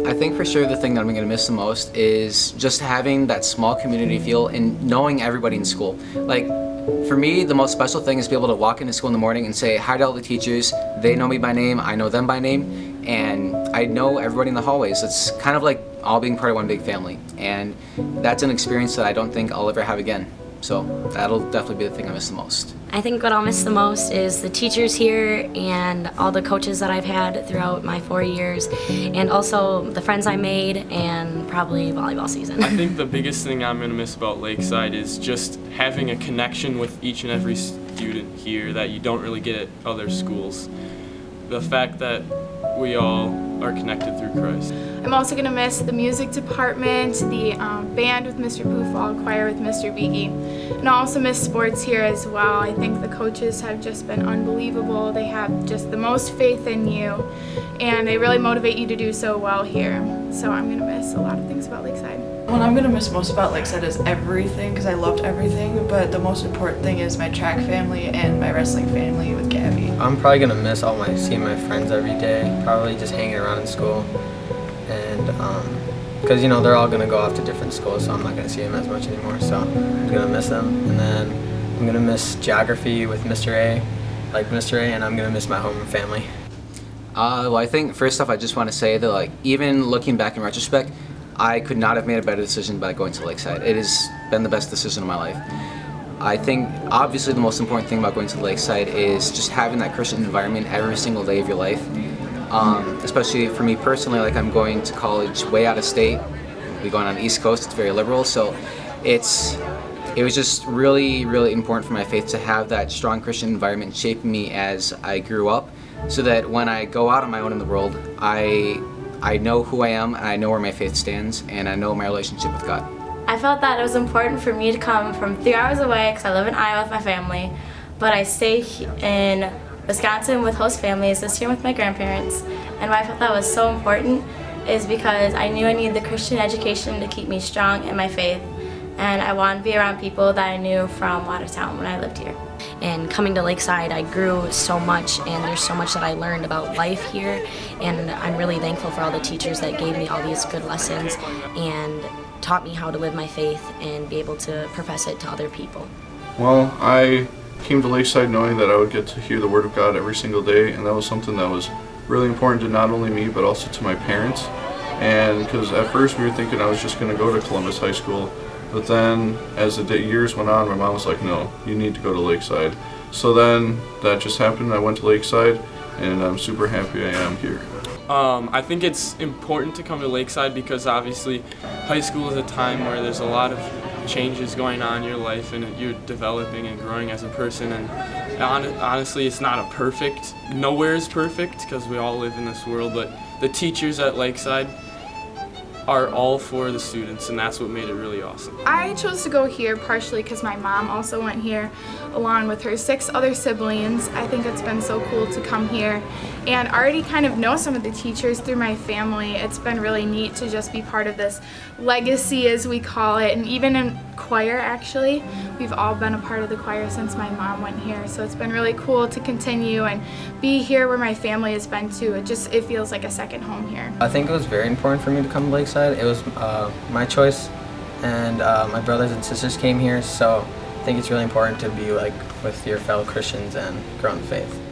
I think for sure the thing that I'm going to miss the most is just having that small community feel and knowing everybody in school. Like, for me, the most special thing is to be able to walk into school in the morning and say hi to all the teachers. They know me by name, I know them by name, and I know everybody in the hallways. It's kind of like all being part of one big family, and that's an experience that I don't think I'll ever have again. So that'll definitely be the thing I miss the most. I think what I'll miss the most is the teachers here and all the coaches that I've had throughout my 4 years, and also the friends I made, and probably volleyball season. I think the biggest thing I'm going to miss about Lakeside is just having a connection with each and every student here that you don't really get at other schools. The fact that we all are connected through Christ. I'm also going to miss the music department, the band with Mr. Poofall, choir with Mr. Beege, and I also miss sports here as well. I think the coaches have just been unbelievable. They have just the most faith in you, and they really motivate you to do so well here. So I'm going to miss a lot of things about Lakeside. What I'm going to miss most about Lakeside is everything, because I loved everything, but the most important thing is my track family and my wrestling family with Gabby. I'm probably going to miss seeing my friends every day, probably just hanging around in school, and because you know they're all going to go off to different schools, so I'm not going to see them as much anymore, so I'm going to miss them. And then I'm going to miss geography with Mr. A, and I'm going to miss my home and family. Well, I think first off I just want to say that, like, even looking back in retrospect, I could not have made a better decision by going to Lakeside. It has been the best decision of my life. I think obviously the most important thing about going to Lakeside is just having that Christian environment every single day of your life. Especially for me personally, like, I'm going to college way out of state. We're going on the East Coast, it's very liberal, so it was just really, really important for my faith to have that strong Christian environment shaping me as I grew up, so that when I go out on my own in the world, I know who I am, and I know where my faith stands, and I know my relationship with God. I felt that it was important for me to come from 3 hours away, because I live in Iowa with my family, but I stay in Wisconsin with host families, this year with my grandparents. And why I felt that was so important is because I knew I needed the Christian education to keep me strong in my faith, and I wanted to be around people that I knew from Watertown when I lived here. And coming to Lakeside, I grew so much, and there's so much that I learned about life here, and I'm really thankful for all the teachers that gave me all these good lessons and taught me how to live my faith and be able to profess it to other people. Well, I came to Lakeside knowing that I would get to hear the Word of God every single day, and that was something that was really important to not only me but also to my parents. And because at first we were thinking I was just going to go to Columbus High School, but then as the years went on, my mom was like, no, you need to go to Lakeside. So then that just happened. I went to Lakeside, and I'm super happy I am here. I think it's important to come to Lakeside because obviously high school is a time where there's a lot of changes going on in your life, and you're developing and growing as a person. And honestly, it's not a perfect, nowhere is perfect because we all live in this world, but the teachers at Lakeside are all for the students, and that's what made it really awesome. I chose to go here partially because my mom also went here along with her 6 other siblings. I think it's been so cool to come here and already kind of know some of the teachers through my family. It's been really neat to just be part of this legacy, as we call it, and even in choir, actually. We've all been a part of the choir since my mom went here, so it's been really cool to continue and be here where my family has been too. It feels like a second home here. I think it was very important for me to come to Lakeside. It was my choice, and my brothers and sisters came here, so I think it's really important to be with your fellow Christians and grow in faith.